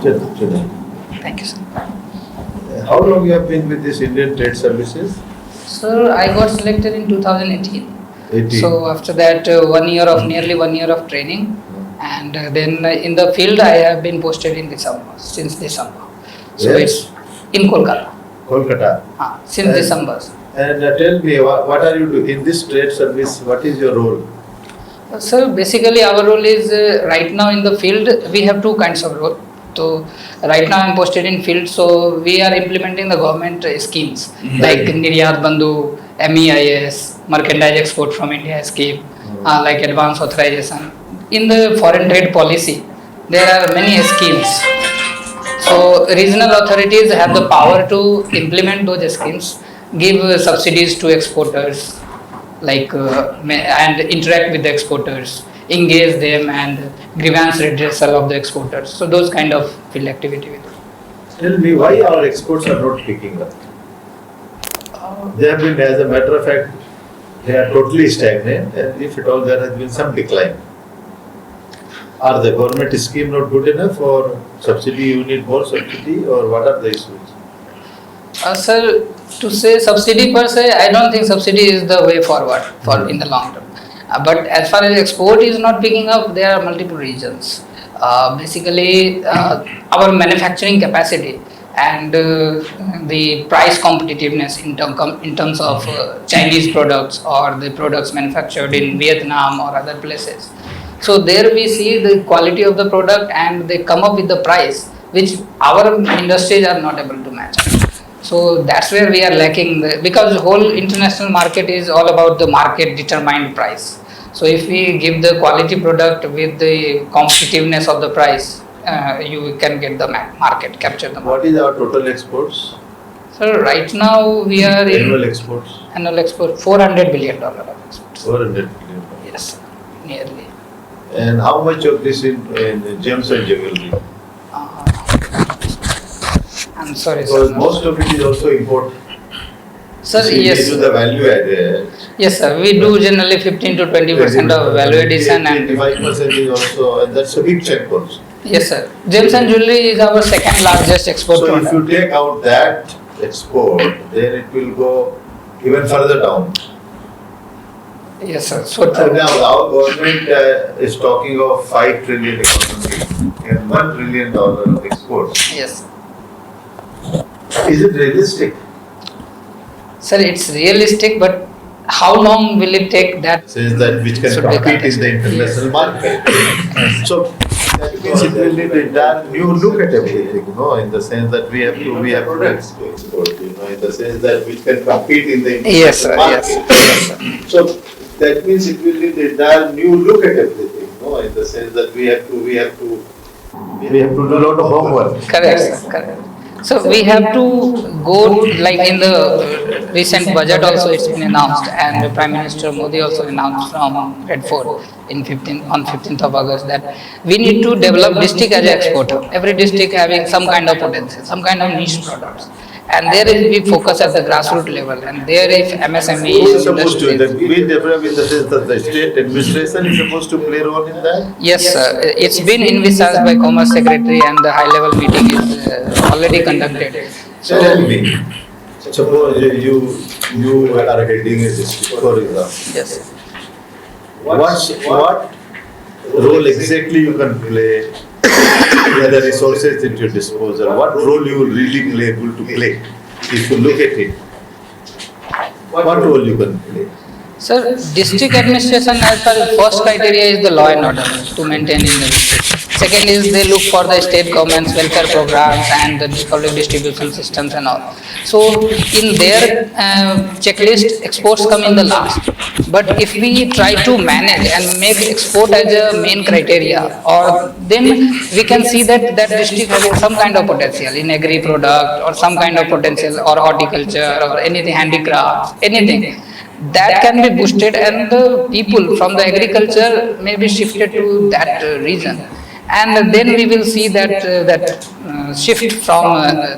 Thank you, sir. How long you have been with this Indian Trade Services? Sir, I got selected in 2018. 18. So after that, nearly 1 year of training, and then in the field I have been posted in December, since December. So Yes. it's in Kolkata. Kolkata. Since December. And tell me, what are you doing in this trade service? What is your role? Sir, basically our role is right now in the field we have two kinds of role. So right now I am posted in field, so we are implementing the government schemes like Niryat Bandhu, MEIS, Mercantile Export from India scheme, like advance authorization. In the foreign trade policy, there are many schemes. So regional authorities have the power to implement those schemes, give subsidies to exporters, like and interact with the exporters, engage them, and grievance redressal of the exporters. So those kind of field activity. Tell me, why our exports are not picking up? They have been, as a matter of fact, they are totally stagnant, and if at all there has been some decline. Are the government scheme not good enough, or subsidy, you need more subsidy, or what are the issues? Sir, to say subsidy per se, I don't think subsidy is the way forward for in the long term. But as far as export is not picking up, there are multiple reasons. Basically, our manufacturing capacity and the price competitiveness in terms of Chinese products or the products manufactured in Vietnam or other places. So there we see the quality of the product and they come up with the price which our industries are not able to match. So that's where we are lacking, because the whole international market is all about the market determined price. So if we give the quality product with the competitiveness of the price, you can get the market, capture the market. What is our total exports? So right now we are annual exports? Annual export $400 billion of exports. 400 billion. Yes, nearly. And how much of this in gems and jewelry? I'm sorry, because sir. Most of it is also import. Sir, see, yes. We do the value added. Yes, sir. We do generally 15 to 20% of value addition, and 25% is also, and that's a big chunk also. Yes, sir. Gems and jewelry is our second largest export product. So if you take out that export, then it will go even further down. Yes, sir. So true. Now our government is talking of 5 trillion economy and $1 trillion of exports. Yes. Is it realistic? Sir, it's realistic, but how long will it take? That says that which can compete in the international market. So that means it will need a new look at everything, in the sense that we have products to export, in the sense that which can compete in the international market. Yes, sir. So that means it will need a new look at everything, in the sense that we have to do a lot of homework. Correct, sir. Correct. So we have to go, like in the recent budget also it's been announced, and Prime Minister Modi also announced from Red Fort on 15th of August that we need to develop district as an exporter. Every district having some kind of potential, some kind of niche products. And there we focus at the grassroots level, and there if MSME Who is supposed to, we develop in the sense that the state administration is supposed to play a role in that? Yes, sir. It's been envisaged by Commerce Secretary, and the high level meeting is already conducted. So tell me, suppose you are heading a district, for example. Yes. What role exactly you can play? The resources at your disposal, what role you will really be able to play if you look at it? What role you can play? Sir, district administration as far as first criteria is the law and order to maintain in the district. Second is they look for the state government's welfare programs and the public distribution systems and all. So in their checklist, exports come in the last. But if we try to manage and make export as a main criteria, or then we can see that district having some kind of potential in agri product or some kind of potential or horticulture or anything, handicrafts, anything. That can be boosted, and the people from the agriculture may be shifted to that region, and then we will see that shift from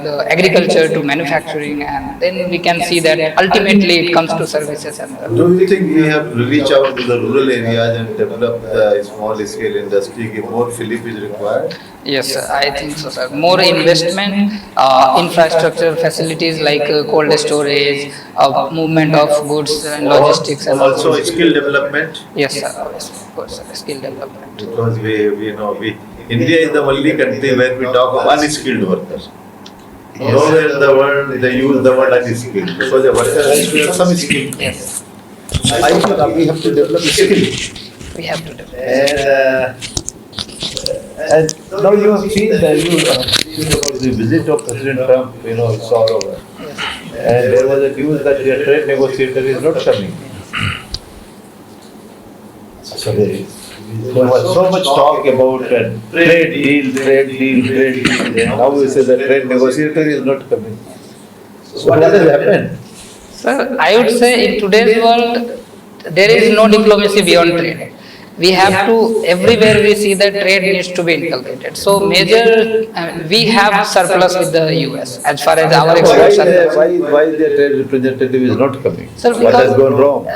the agriculture to manufacturing, and then we can see that ultimately it comes to services and Do you think we have to reach out to the rural areas and develop the small scale industry? More Philip is required? Yes, sir, I think so, sir. More investment, infrastructure facilities like cold storage, movement of goods and logistics, and Also skill development. yes, sir. Yes, of course, sir. Skill development. Because we India is the only country where we talk of unskilled workers. Nowhere in the world they use the word unskilled, because the worker has to have some skill. Yes, I think we have to develop skill. we have to develop. And now you have seen the visit of President Trump, it's all over. And there was a news that their trade negotiator is not coming. So there was so much talk about trade deal. And now we say the trade negotiator is not coming. So what has happened? Sir, I would say in today's world, there is no diplomacy beyond trade. We have to, everywhere we see that trade needs to be inculcated. So major, we have surplus with the US as far as our exports are concerned. Why their trade representative is not coming? Sir, What has gone wrong?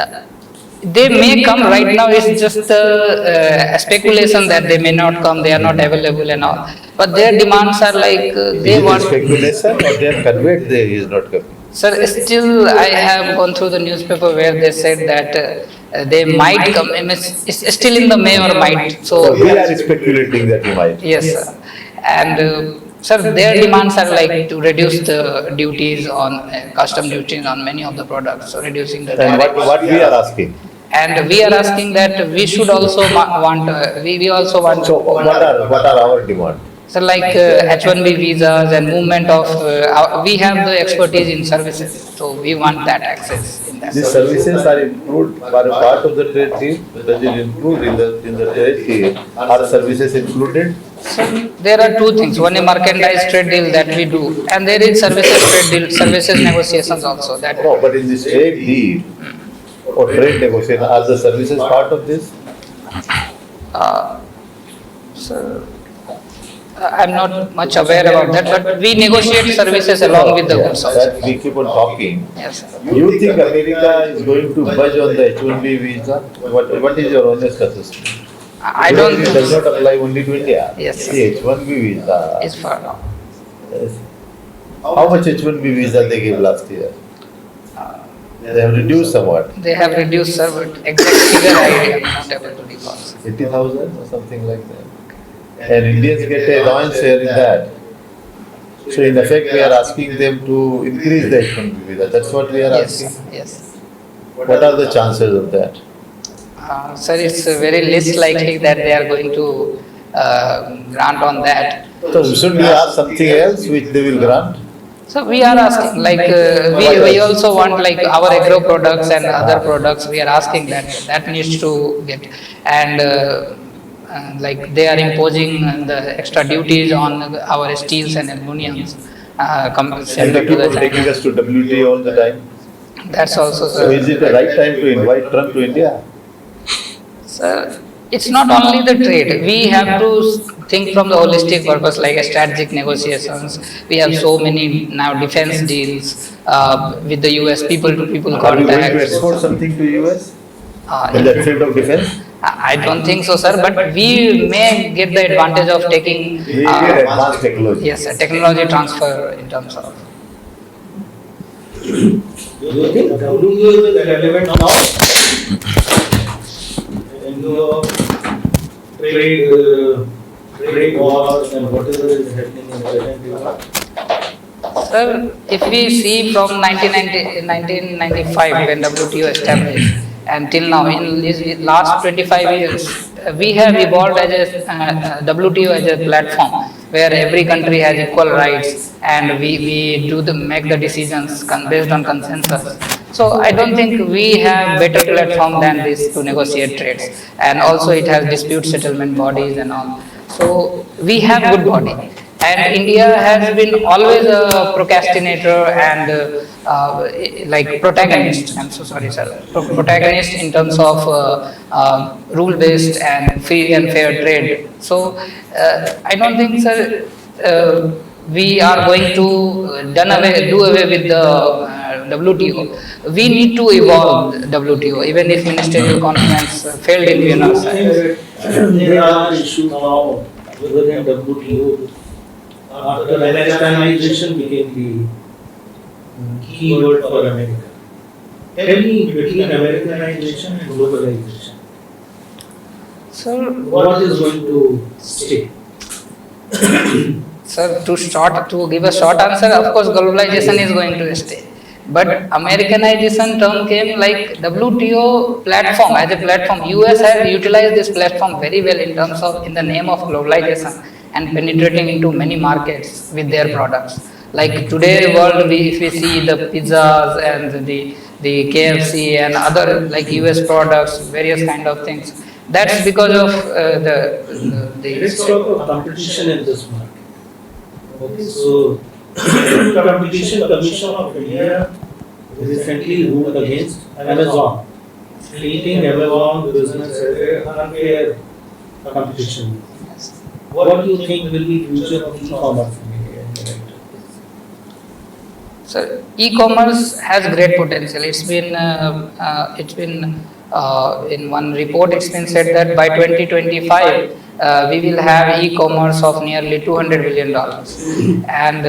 They may come right now, it's just a speculation that they may not come, they are not available and all. But their demands are like, they Is it want. speculation or they have conveyed that he is not coming? Sir, still I have gone through the newspaper where they said that they might come, I mean, it's still in the may or might. So we are speculating that he might. Yes, sir. And sir, their demands are like to reduce the duties on, custom duties on many of the products, so reducing the And tariffs. what we are asking? And we are asking that we should also we also want. So what are our demand? So like H1B visas and movement of, we have the expertise in services, so we want that access in that. These services are included, are a part of the trade deal. Does it include in the trade deal? Are services included? So there are two things. One is merchandise trade deal that we do, and there is services trade deal, services negotiations also that. No, but in this trade deal or trade negotiation, are the services part of this? So I'm not much aware about that, but we negotiate services along with the goods also. That we keep on talking. Yes, sir. You think America is going to budge on the H1B visa? What is your honest assessment? I don't It think does not apply only to India. Yes, sir. The H1B visa. it's for now. Yes. How much H1B visa they gave last year? They have reduced somewhat. They have reduced, sir, but exact figure I am not able to recall. 80,000 or something like that. And Indians get a allowance share in that. So in effect, we are asking them to increase the H1B visa. That's what we are Yes, asking. yes. What are the chances of that? Sir, it's very least likely that they are going to grant on that. So shouldn't we ask something else which they will grant? So we are asking, like, we also want like our agro products and other products, we are asking that needs to get, and like they are imposing the extra duties on our steels and aluminums, And similar they to keep on the taking us to WTO all the time. That's also, So is it the right time to invite Trump to India? Sir, it's not only the trade. We have to think from the holistic purpose, like strategic negotiations. We have so many now defense deals with the US, people-to-people Are we going to contacts. export something to US in Uh, that field of defense? I don't think so, sir, but we may get the advantage of taking We get advanced technology. yes, a technology transfer in terms of. Do you think WTO is relevant now? In the trade wars and whatever is happening in the present era? Sir, if we see from 1995 when WTO established until now, in these last 25 years, we have evolved as a WTO as a platform where every country has equal rights and we make the decisions based on consensus. So I don't think we have better platform than this to negotiate trades, and also it has dispute settlement bodies and all. So we have good body. And India has been always a procrastinator and like protagonist, I'm so sorry sir, protagonist in terms of rule-based and free and fair trade. So I don't think, sir, we are going to do away with the WTO. We need to evolve WTO, even if ministerial conference failed in Vienna. There are issues now within WTO. After Americanization became the key word for America. Tell me between Americanization and globalization, Sir, what is going to stay? Sir, to give a short answer, of course, globalization is going to stay. But Americanization term came like WTO platform. As a platform, US has utilized this platform very well in terms of in the name of globalization and penetrating into many markets with their products. Like today world, if we see the pizzas and the KFC and other like US products, various kind of things. That's because of Let's talk of competition in this market. Okay, so Competition Commission of India recently ruled against Amazon, treating Amazon business as an unfair competition. What do you think will be future of e-commerce in India? So e-commerce has great potential. It's been in one report it's been said that by 2025 we will have e-commerce of nearly $200 billion. And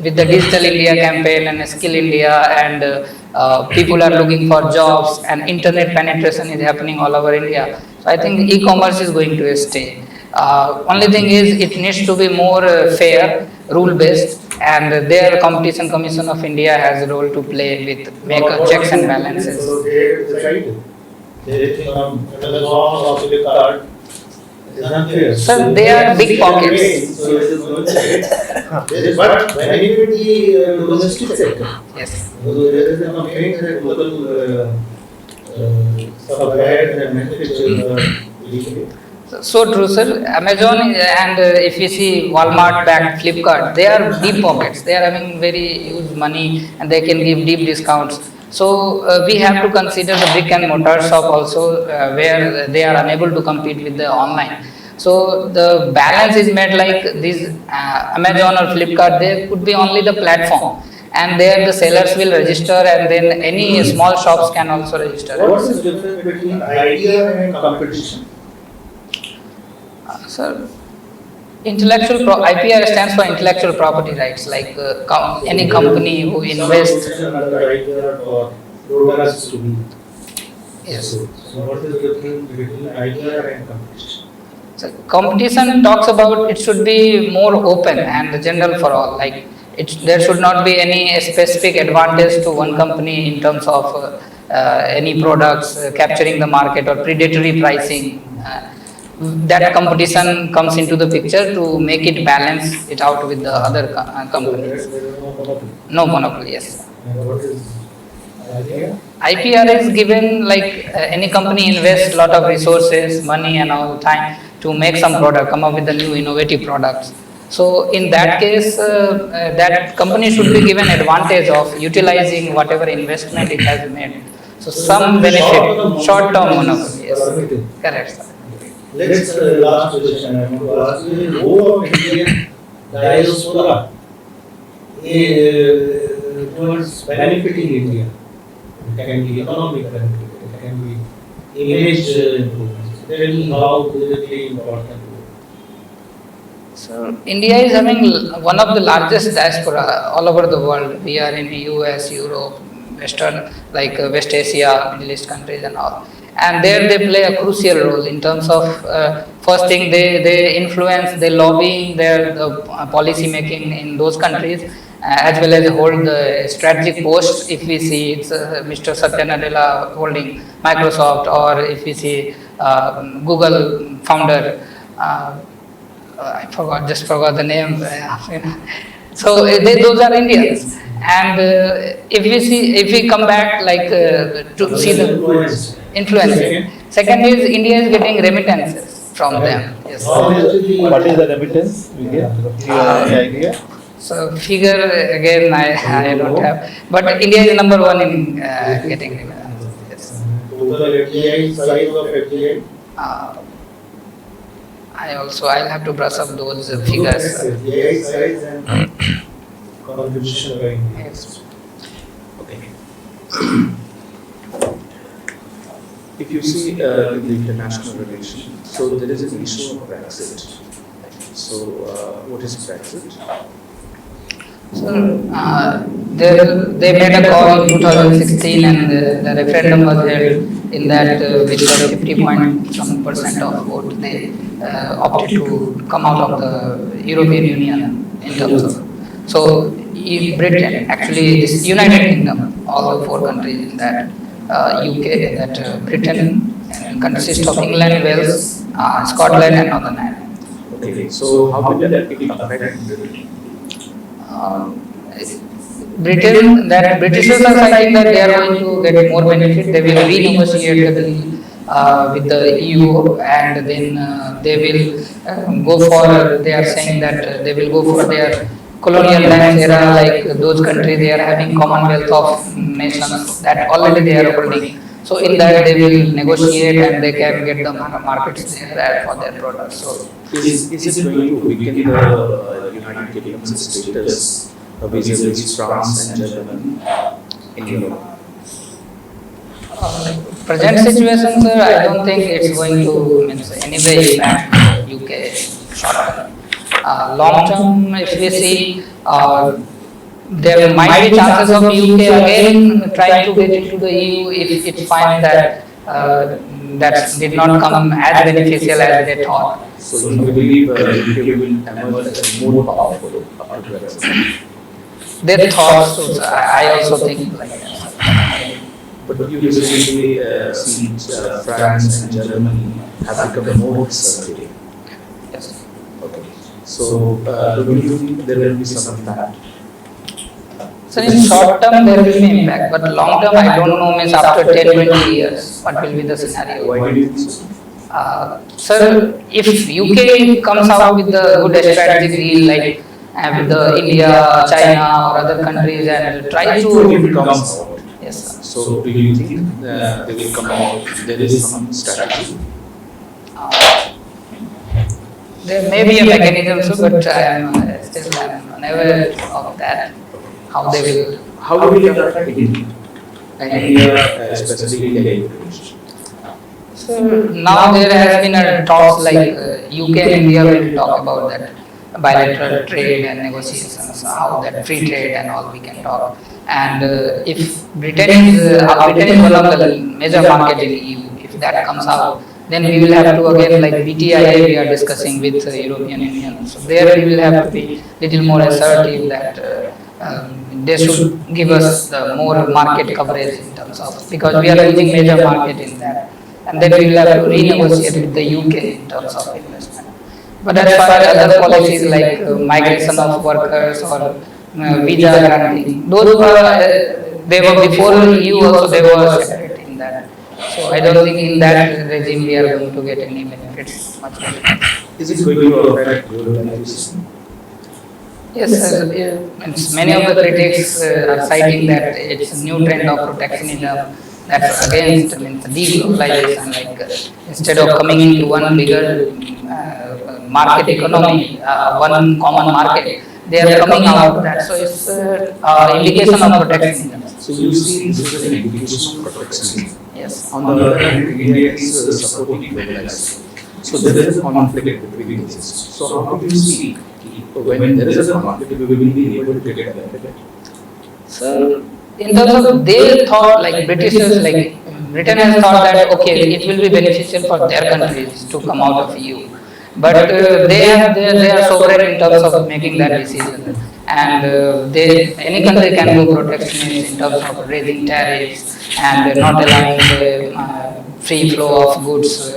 with the Digital India campaign and Skill India and people are looking for jobs and internet penetration is happening all over India. So I think e-commerce is going to stay. Only thing is it needs to be more fair, rule based, and their Competition Commission of India has a role to play with make checks and balances. So they think Amazon or Flipkart is unfair. Sir, they are big pockets. So it is going to but benefit the domestic sector. Yes. So there is a complaint that local suppliers and manufacturers are leaving. So true, sir. Amazon and if you see Walmart backed Flipkart, they are deep pockets. They are having very huge money and they can give deep discounts. So we have to consider the brick and mortar shop also where they are unable to compete with the online. So the balance is made like these Amazon or Flipkart, they could be only the platform. And there the sellers will register and then any small shops can also register. What is the difference between idea and competition? Sir, IPR stands for intellectual property rights, like any company who invests. Idea or products to be. Yes. So what is the difference between idea and competition? So competition talks about it should be more open and general for all. Like there should not be any specific advantage to one company in terms of any products capturing the market or predatory pricing. That competition comes into the picture to make it balance it out with the other companies. No monopoly, yes. And what is idea? IPR is given like any company invests a lot of resources, money and all time to make some product, come up with the new innovative products. So in that case, that company should be given advantage of utilizing whatever investment it has made. So some benefit, short-term monopoly, yes. Correct, sir. Let's last question I want to ask you, the role of Indian diaspora towards benefiting India. It can be economic benefit, it can be image improvements. Tell me how politically important. So India is having one of the largest diaspora all over the world. We are in the US, Europe, Western, like West Asia, Middle East countries and all. And there they play a crucial role in terms of first thing they influence, they lobbying their policy making in those countries as well as hold the strategic posts. If we see it's Mr. Satya Nadella holding Microsoft, or if we see Google founder, I forgot the name. So those are Indians. And if we come back like to see the influence. Second is India is getting remittances from them. Yes. What is the remittance we get? Any idea? So figure again I don't have, but India is number one in getting remittances. Yes. Total FDI, size of FDI? I'll have to brush up those figures. AI size and contribution by India. Yes. Okay. If you see in the international relations, so there is an issue of Brexit. So what is Brexit? So they made a call in 2016, and the referendum was held in that with the 50% of vote they opted to come out of the European Union in terms of. So Britain, actually this United Kingdom, all the 4 countries in that UK, that Britain consists of England, Wales, Scotland and Northern Ireland. Okay, so how will that affect Britain? Britain, that Britishers are citing that they are going to get more benefit. They will renegotiate the deal with the EU, and then they will go for. They are saying that they will go for their colonial times era, like those countries they are having Commonwealth of nations that already they are holding. So in that they will negotiate and they can get the markets there for their products. So is it going to weaken the United Kingdom's status vis-a-vis France and Germany in Europe? Present situation, sir, I don't think it's going to anyway impact UK short term. Long term, if we see, there might be chances of UK again trying to get into the EU if it finds that that did not come as beneficial as they thought. So you believe UK will emerge as more powerful after Brexit? They thought so, sir. I also think like that. But you recently see France and Germany have become more assertive. Yes. Okay. So do you think there will be some impact? So in short term there will be impact, but long term I don't know, means after 10-20 years what will be the scenario. Why do you think so? Sir, if UK comes out with a good strategic deal like with the India, China or other countries and try to comes out. yes sir. So do you think they will come out? There is some strategy. There may be a mechanism, sir, but I am never of that. How they will. How will it affect India? And India, especially India. So now there has been a talks like UK and India will talk about that bilateral trade and negotiations, how that free trade and all we can talk. And if Britain is one of the major market in EU, if that comes out, then we will have to again like BTIA we are discussing with the European Union. So there we will have to be little more assertive that they should give us the more market coverage in terms of, because we are losing major market in that. And then we will have to renegotiate with the UK in terms of investment. But as far as other policies like migration of workers or visa granting, those were they were before EU also they were separate in that. So I don't think in that regime we are going to get any benefits much better. Is it going to affect globalization? Yes, sir. Many of the critics are citing that it's a new trend of protectionism that's against deglobalization. Like instead of coming into one bigger market economy, one common market, they are coming out of that. So it's indication of protectionism. So you see this is an indication of protectionism. Yes. On the other hand, India is supporting globalization. So there is a conflict between these. So how do you see when there is a conflict, we will be able to get a benefit? So in terms of they thought like Britishers, like Britain has thought that okay, it will be beneficial for their countries to come out of EU. But they are sovereign in terms of making that decision, and any country can go protectionist in terms of raising tariffs and not allowing the free flow of goods.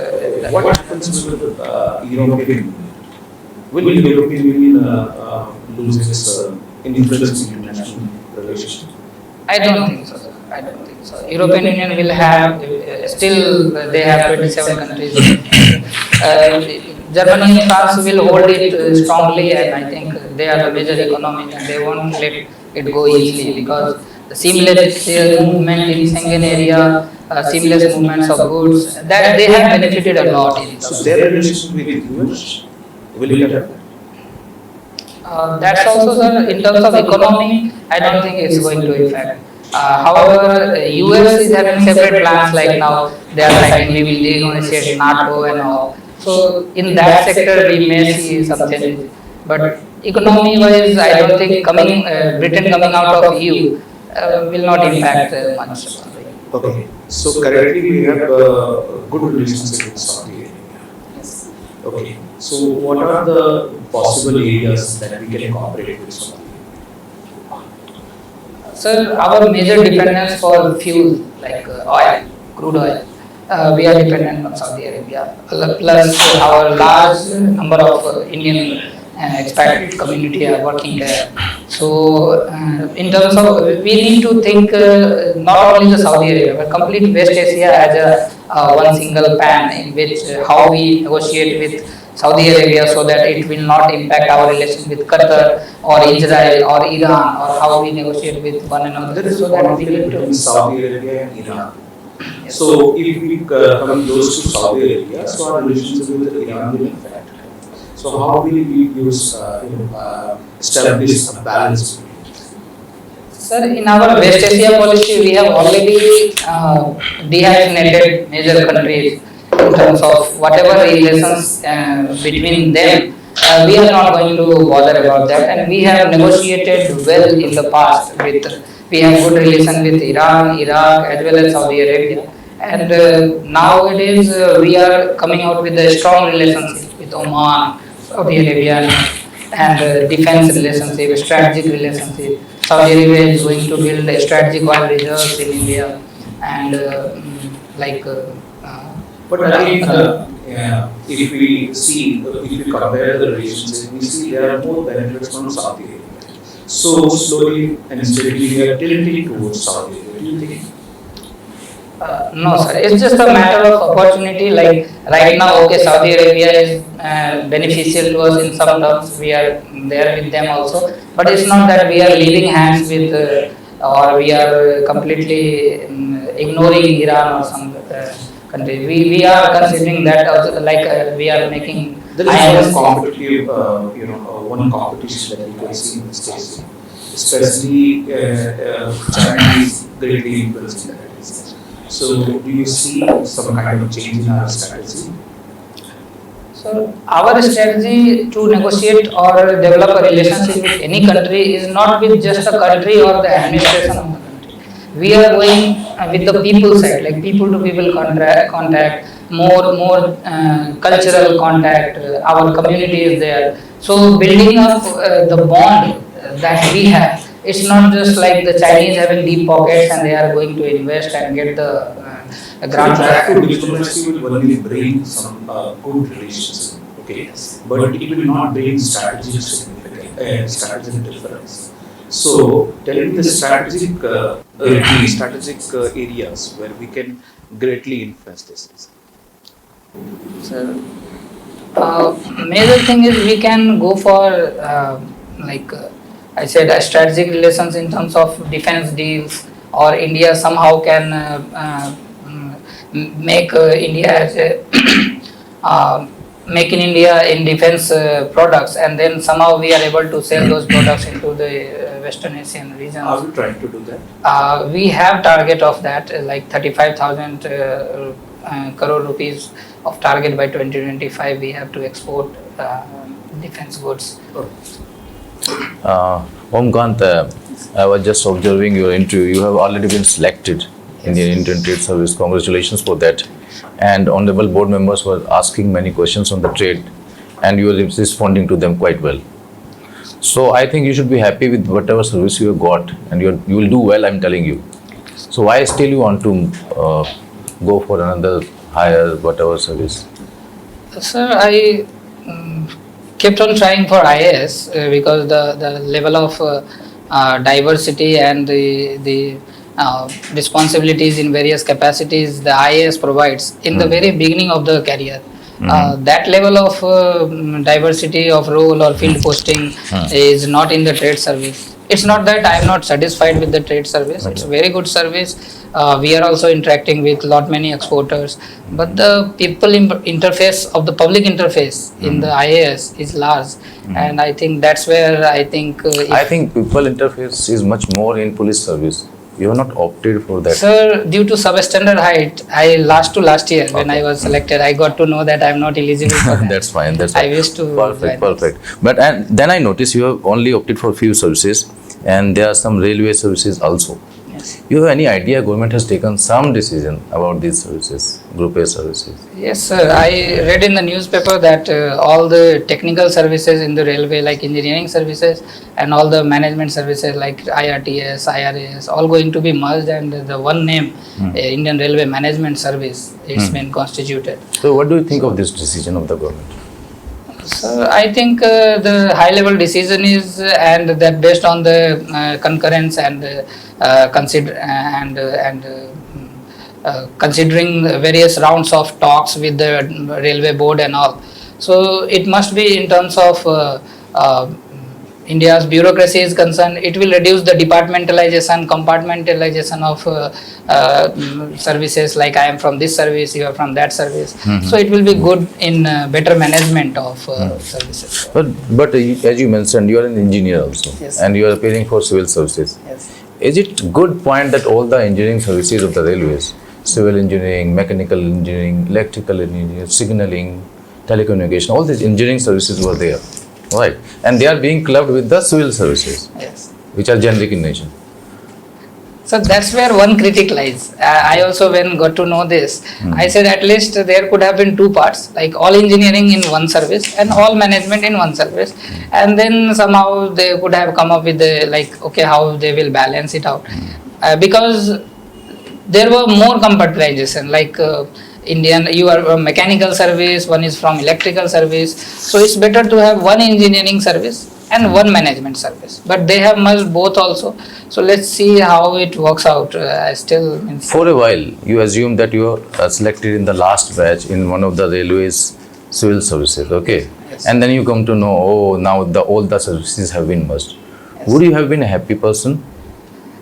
What happens with the European Union? Will the European Union lose its influence in international relations? I don't think so. I don't think so. European Union will have still they have 27 countries. Germany and France will hold it strongly, and I think they are the major economy and they won't let it go easily because the seamless movement in Schengen area, seamless movements of goods, that they have benefited a lot in So their relationship with US, will it affect? that's also, sir, in terms of economy, I don't think it's going to affect. However, US is having separate plans like now, they are planning maybe they negotiate NATO and all. So in that sector, we may see some changes. But economy wise, I don't think Britain coming out of EU will not impact much. Okay. So currently we have good relationship with Saudi Arabia. Okay. So what are the possible areas that we can cooperate with Saudi? Sir, our major dependence for fuel like oil, crude oil, we are dependent on Saudi Arabia. Plus our large number of Indian expat community are working there. So in terms of, we need to think not only the Saudi Arabia but complete West Asia as a one single pan in which how we negotiate with Saudi Arabia so that it will not impact our relation with Qatar or Israel or Iran, or how we negotiate with one another. So that we need between to. Saudi Arabia and Iran. So if we come close to Saudi Arabia, so our relationship with Iran will affect. So how will we use establish a balance? Sir, in our West Asia policy, we have already dehyphenated major countries in terms of whatever relations between them. We are not going to bother about that, and we have negotiated well in the past with. We have good relation with Iran, Iraq, as well as Saudi Arabia, and nowadays we are coming out with a strong relationship with Oman, Saudi Arabia, and defense relationship, strategic relationship. Saudi Arabia is going to build a strategic oil reserves in India, and But again, if we see, if we compare the relationship, we see there are more benefits from Saudi Arabia. So slowly and steadily we are tilting towards Saudi Arabia. Do you think? No, sir. It's just a matter of opportunity. Like right now, okay, Saudi Arabia is beneficial to us in some terms. We are there with them also, but it's not that we are leaving hands with or we are completely ignoring Iran or some country. We are considering that also, like we are making. There is one competitive, one competition that we can see in this case, especially China is greatly influencing that. So, do you see some kind of change in our strategy? So, our strategy to negotiate or develop a relationship with any country is not with just a country or the administration of the country. We are going with the people side, like people to people contact, more cultural contact. Our community is there. So, building up the bond that we have. It's not just like the Chinese having deep pockets and they are going to invest and get the grant back. Diplomacy will only bring some good relations, okay, but it will not bring strategic difference. So, tell me the strategic areas where we can greatly influence this. So, major thing is we can go for I said strategic relations in terms of defense deals, or India somehow can make India as a make in India in defense products, and then somehow we are able to sell those products into the Western Asian region. Are we trying to do that? We have target of that, like 35,000 crore rupees of target by 2025. We have to export defense goods. Kant, I was just observing your interview. You have already been selected in the Indian Trade Service. Congratulations for that. And honorable board members were asking many questions on the trade, and you were responding to them quite well. So I think you should be happy with whatever service you have got, and you will do well, I'm telling you. So why still you want to go for another higher whatever service? Sir, I kept on trying for IAS because the level of diversity and the responsibilities in various capacities the IAS provides in the very beginning of the career. That level of diversity of role or field posting is not in the trade service. It's not that I am not satisfied with the trade service. It's a very good service. We are also interacting with lot many exporters, but the people interface of the public interface in the IAS is large, and I think that's where I think. I think people interface is much more in police service. You have not opted for that. Sir, due to substandard height, last year when I was selected, I got to know that I am not eligible for that. That's fine. That's I fine. wish to Perfect. join this. Perfect. But and then I noticed you have only opted for few services, and there are some railway services also. Yes. You have any idea government has taken some decision about these services, Group A services? Yes, sir. I read in the newspaper that all the technical services in the railway, like engineering services and all the management services like IRTS, IRAS, all going to be merged, and the one name, Indian Railway Management Service, it's been constituted. So what do you think of this decision of the government? So I think the high level decision is, and that based on the concurrence and considering the various rounds of talks with the railway board and all. So it must be in terms of India's bureaucracy is concerned, it will reduce the departmentalization, compartmentalization of services, like I am from this service, you are from that service. So it will be good in better management of services. But as you mentioned, you are an engineer also, Yes. and you are appearing for civil services. Yes. Is it good point that all the engineering services of the railways, civil engineering, mechanical engineering, electrical engineering, signaling, telecommunication, all these engineering services were there, right? And they are being clubbed with the civil services, Yes. which are generic in nature. So that's where one critic lies. I also, when got to know this, I said at least there could have been two parts, like all engineering in one service and all management in one service, and then somehow they could have come up with the, like, okay, how they will balance it out, because there were more compartmentalization, like you are a mechanical service, one is from electrical service, so it's better to have one engineering service and one management service, but they have merged both also. So let's see how it works out. I still means For a while, you assume that you are selected in the last batch in one of the railways civil services, okay? Yes. And then you come to know, oh, now all the services have been merged. Yes. Would you have been a happy person?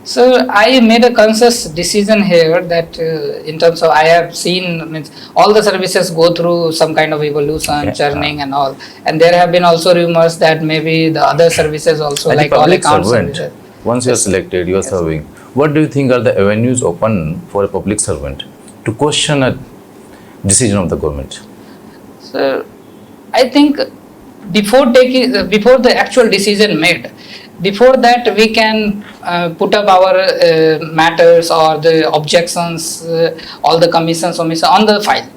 So I made a conscious decision here that in terms of, I have seen, means all the services go through some kind of evolution, Yeah. churning and all, and there have been also rumors that maybe the other services also, As a like all public account servant, services. once you are selected, you are serving. What do you think are the avenues open for a public servant to question a decision of the government? So I think before the actual decision made, before that we can put up our matters or the objections, all the commissions on the file.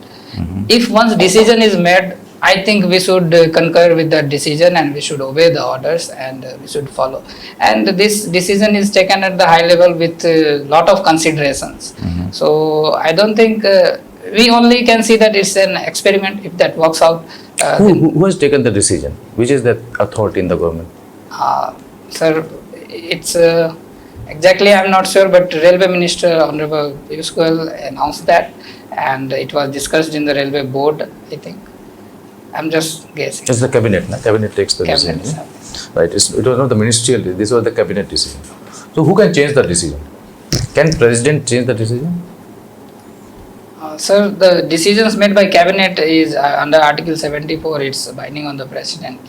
If once decision is made, I think we should concur with that decision and we should obey the orders and we should follow. And this decision is taken at the high level with a lot of considerations. So I don't think we only can see that it's an experiment. If that works out, Who has taken the decision? Which is that authority in the government? Sir, it's exactly I'm not sure, but Railway Minister Honorable Piyush Goyal announced that, and it was discussed in the Railway Board, I think. I'm just guessing. It's the cabinet, na? Cabinet takes the Cabinet, decision. Right. It was not the ministerial, this was the cabinet decision. So who can change the decision? Can president change the decision? Sir, the decisions made by cabinet is under Article 74. It's binding on the president.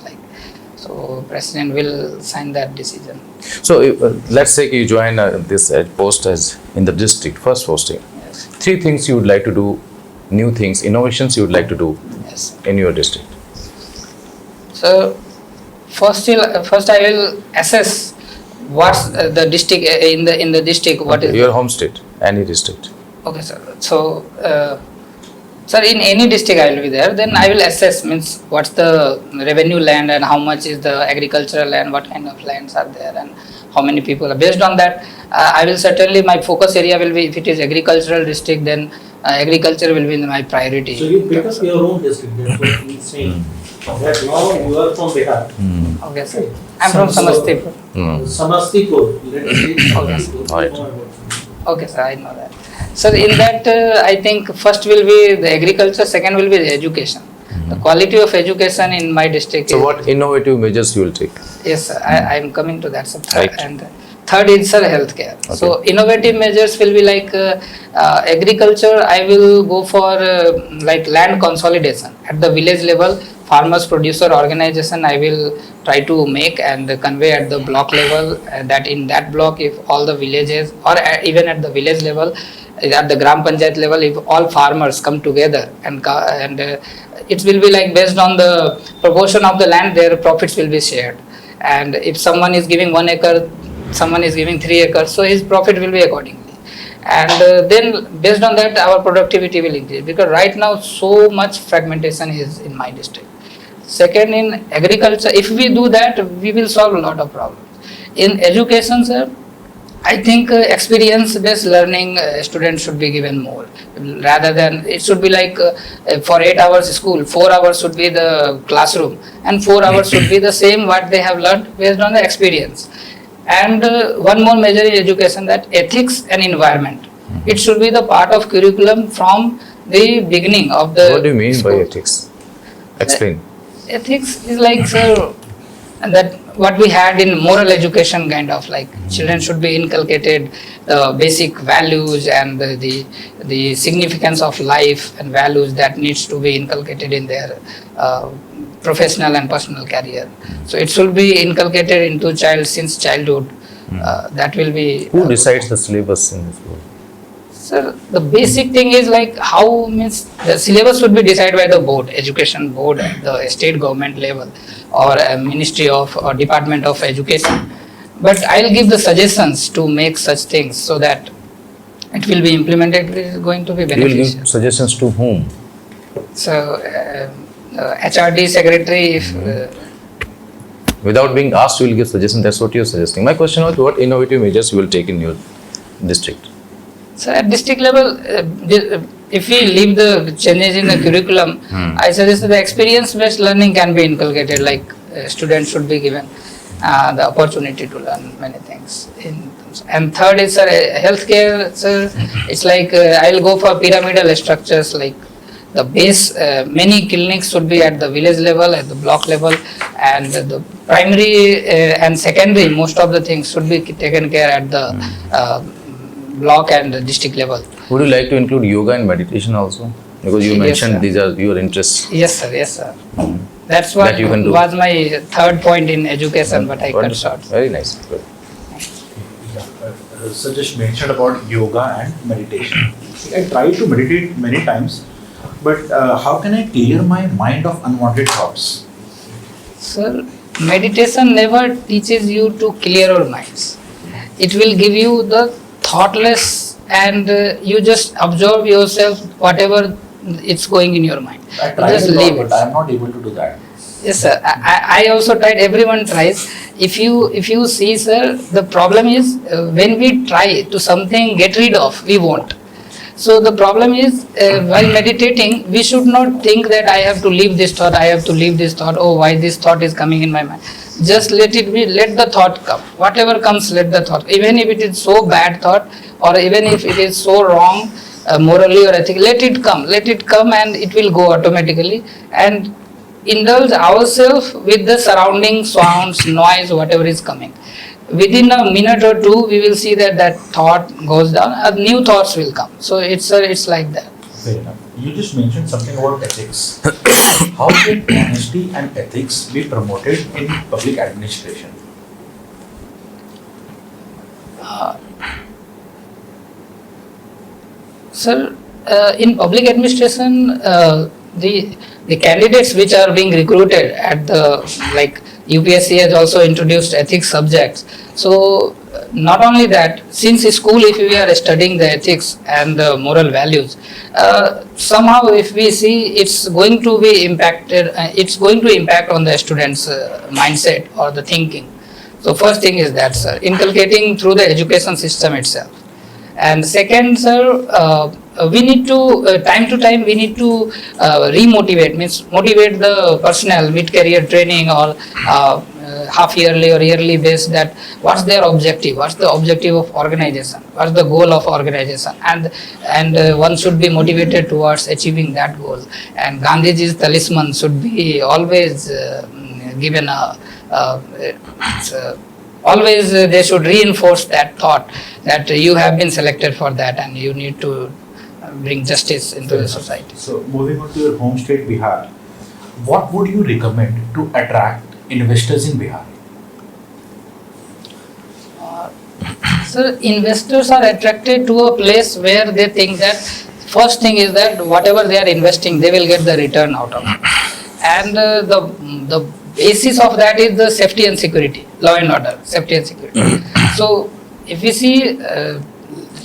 So president will sign that decision. So let's say you join this post as in the district, first posting. Yes. 3 things you would like to do, new things, innovations you would like to do Yes. in your district. So first I will assess what's the district in the district. What is Your home state, any district. Okay, sir. So, sir, in any district I will be there. Then I will assess, means what's the revenue land and how much is the agricultural land, what kind of lands are there, and how many people are. Based on that, I will certainly, my focus area will be, if it is agricultural district, then agriculture will be my priority. So you pick up your own district, that's what he's saying. That now you are from Bihar. Okay, sir. I'm from Samastipur. Samastipur, let's say Samastipur. Right. Okay, sir, I know that. So in that, I think first will be the agriculture, second will be the education. The quality of education in my district So is... what innovative measures you will take? Yes, sir. I am coming to that. Sir. Right. And third is, sir, healthcare. Okay. So innovative measures will be like agriculture. I will go for like land consolidation at the village level. Farmers producer organization I will try to make and convey at the block level, that in that block, if all the villages, or even at the village level, at the gram panchayat level, if all farmers come together and it will be like based on the proportion of the land, their profits will be shared. And if someone is giving 1 acre, someone is giving 3 acres, so his profit will be accordingly. And then based on that, our productivity will increase, because right now so much fragmentation is in my district. Second, in agriculture, if we do that, we will solve a lot of problems. In education, sir, I think experience-based learning students should be given more, rather than it should be like for 8 hours school, 4 hours should be the classroom, and 4 hours should be the same what they have learned based on the experience. And one more measure in education, that ethics and environment. It should be the part of curriculum from the beginning of the. What do you mean school. by ethics? Explain. Ethics is like, sir, that what we had in moral education, kind of like children should be inculcated basic values and the significance of life and values that needs to be inculcated in their professional and personal career. So it should be inculcated into child since childhood. That will be. Who decides the syllabus in this world? Sir, the basic thing is like how means the syllabus should be decided by the board, education board at the state government level, or a ministry of or department of education. But I'll give the suggestions to make such things so that it will be implemented. It is going to be You will beneficial. give suggestions to whom? So HRD secretary, if Without being asked, you will give suggestions. That's what you're suggesting. My question was, what innovative measures you will take in your district? so at district level, if we leave the changes in the curriculum, I suggest that the experience-based learning can be inculcated. Like students should be given the opportunity to learn many things. And third is, sir, healthcare. Sir, it's like I'll go for pyramidal structures. Like the base, many clinics should be at the village level, at the block level, and the primary and secondary. Most of the things should be taken care at the block and the district level. Would you like to include yoga and meditation also? Because you Yes, mentioned sir. these are your interests. Yes, sir. Yes, sir. That's what That you can do. was my third point in education, but I cut Wonderful. short. Very nice. Good. So just mentioned about yoga and meditation. See, I try to meditate many times, but how can I clear my mind of unwanted thoughts? Sir, meditation never teaches you to clear your minds. It will give you the thoughtless, and you just observe yourself whatever it's going in your mind. I You try just a lot, leave but it. I am not able to do that. Yes, sir. I also tried. Everyone tries. If you see, sir, the problem is when we try to something get rid of, we won't. So the problem is while meditating, we should not think that I have to leave this thought. I have to leave this thought. Oh, why this thought is coming in my mind? Just let it be. Let the thought come. Whatever comes, let the thought. Even if it is so bad thought, or even if it is so wrong, morally or ethically, let it come. Let it come, and it will go automatically. And indulge ourselves with the surrounding sounds, noise, whatever is coming. Within a minute or two, we will see that thought goes down, new thoughts will come. So it's like that. Fair enough. You just mentioned something about ethics. How can honesty and ethics be promoted in public administration? Sir, in public administration, the candidates which are being recruited at the, like UPSC has also introduced ethics subjects. So not only that, since school, if we are studying the ethics and the moral values, somehow if we see, it's going to be impacted, it's going to impact on the students' mindset or the thinking. So first thing is that, sir, inculcating through the education system itself. And second, sir, we need to, time to time, we need to remotivate, means motivate the personnel with career training or half yearly or yearly basis that what's their objective, what's the objective of organization, what's the goal of organization, and one should be motivated towards achieving that goal. And Gandhiji's talisman should be always given always they should reinforce that thought that you have been selected for that and you need to bring justice into the society. So moving on to your home state Bihar, what would you recommend to attract investors in Bihar? So investors are attracted to a place where they think that first thing is that whatever they are investing, they will get the return out of it. And the basis of that is the safety and security, law and order, safety and security. So if we see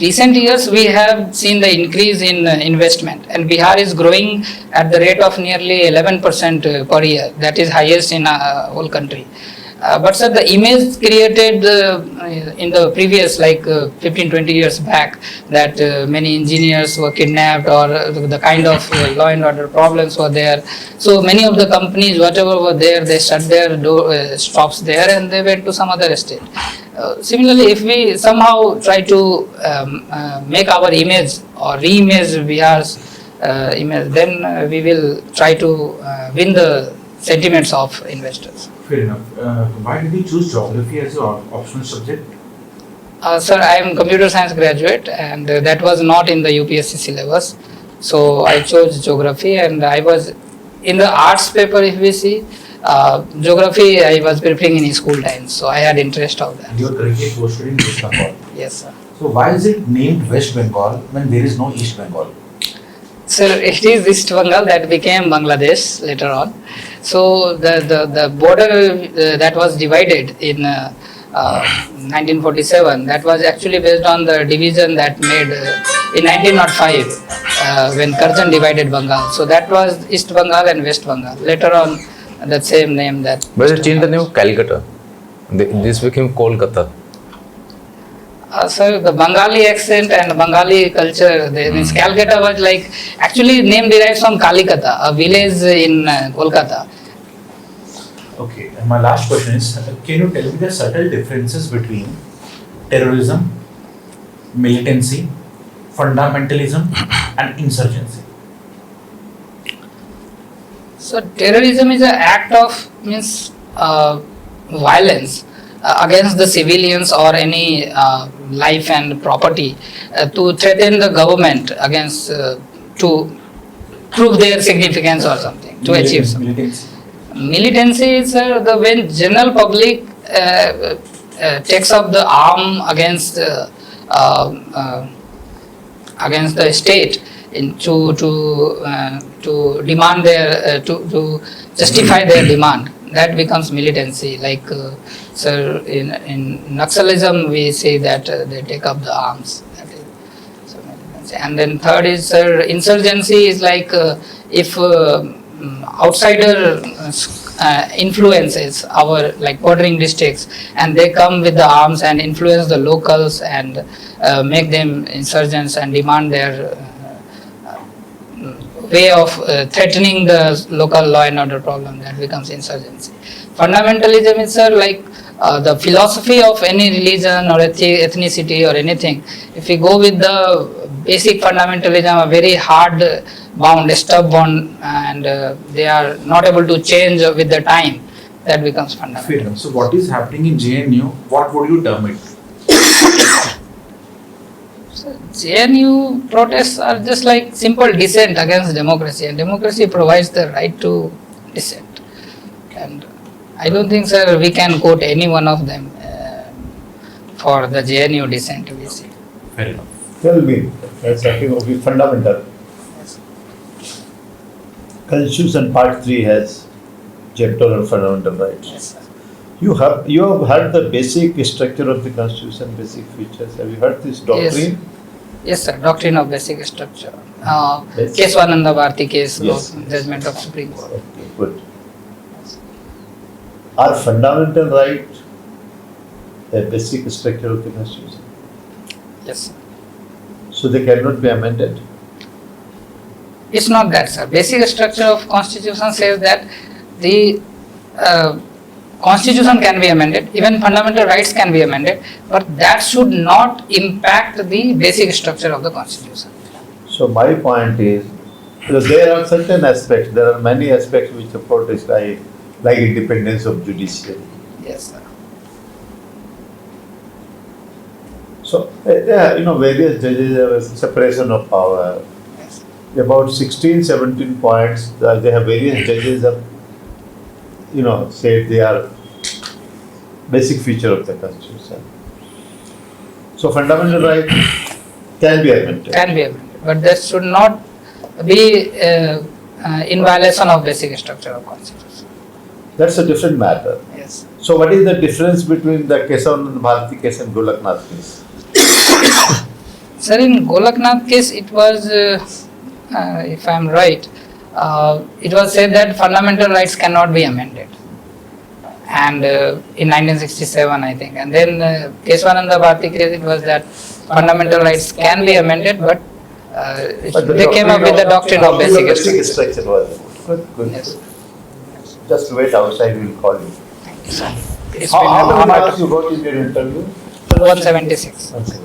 recent years, we have seen the increase in investment, and Bihar is growing at the rate of nearly 11% per year. That is highest in whole country. But sir, the image created in the previous 15-20 years back that many engineers were kidnapped or the kind of law and order problems were there. So many of the companies, whatever were there, they shut their shops there and they went to some other state. Similarly, if we somehow try to make our image or re-image Bihar's image, then we will try to win the sentiments of investors. Fair enough. Why did you choose geography as your optional subject? Sir, I am computer science graduate and that was not in the UPSC syllabus. So I chose geography and I was in the arts paper if we see, geography I was preparing in school times. So I had interest of that. You are currently posted in West Bengal. Yes, sir. So why is it named West Bengal when there is no East Bengal? Sir, it is East Bengal that became Bangladesh later on. So the border that was divided in 1947, that was actually based on the division that made in 1905 when Curzon divided Bengal. So that was East Bengal and West Bengal. Later on, that same name that. But they changed the name of Calcutta. This became Kolkata. So the Bengali accent and Bengali culture, means Calcutta was actually name derives from Kalikata, a village in Kolkata. Okay, and my last question is, can you tell me the subtle differences between terrorism, militancy, fundamentalism and insurgency? So terrorism is an act of violence against the civilians or any life and property to threaten the government against to prove their significance or something, to achieve something. Militancy. Militancy is the when general public takes up the arm against the state to demand their to justify their demand. That becomes militancy. Sir, in Naxalism we say that they take up the arms. That is, so militancy. And then third is insurgency is if outsider influences our bordering districts and they come with the arms and influence the locals and make them insurgents and demand their way of threatening the local law and order problem, that becomes insurgency. Fundamentalism is the philosophy of any religion or ethnicity or anything. If we go with the basic fundamentalism, a very hard bound, stubborn, and they are not able to change with the time, that becomes fundamental. So what is happening in JNU, what would you term it? So JNU protests are just simple dissent against democracy, and democracy provides the right to dissent. And I don't think, sir, we can quote any one of them for the JNU dissent we see. Fair enough. Tell me, talking of the fundamental. Constitution Part 3 has chapter on fundamental rights. Yes, sir. You have heard the basic structure of the Constitution, basic features. Have you heard this doctrine? Yes, sir. Doctrine of basic structure. Yes. Keswananda Bharti case, Yes. judgment of Supreme Court. Okay, good. Are fundamental rights a basic structure of the Constitution? Yes, sir. So they cannot be amended? It's not that, sir. Basic structure of Constitution says that the Constitution can be amended, even fundamental rights can be amended, but that should not impact the basic structure of the Constitution. So my point is, there are certain aspects, there are many aspects which the court is like independence of judiciary. Yes, sir. So, various judges have a separation of power. Yes. About 16, 17 points, they have various judges have, said they are basic feature of the Constitution. So, fundamental right can be amended. Can be amended, but that should not be in violation of basic structure of Constitution. That's a different matter. Yes. So, what is the difference between the Kesavanand Bharati case and Golaknath case? Sir, in Golaknath case, it was, if I am right, it was said that fundamental rights cannot be amended. And in 1967, I think. And then Kesavananda Bharati case, it was that fundamental rights can be amended, but they came up with the doctrine of basic structure. Was good. Yes. Just wait outside, we will call you. Thank you, sir. It's How been an many honor. marks you got in your interview? 176. Okay.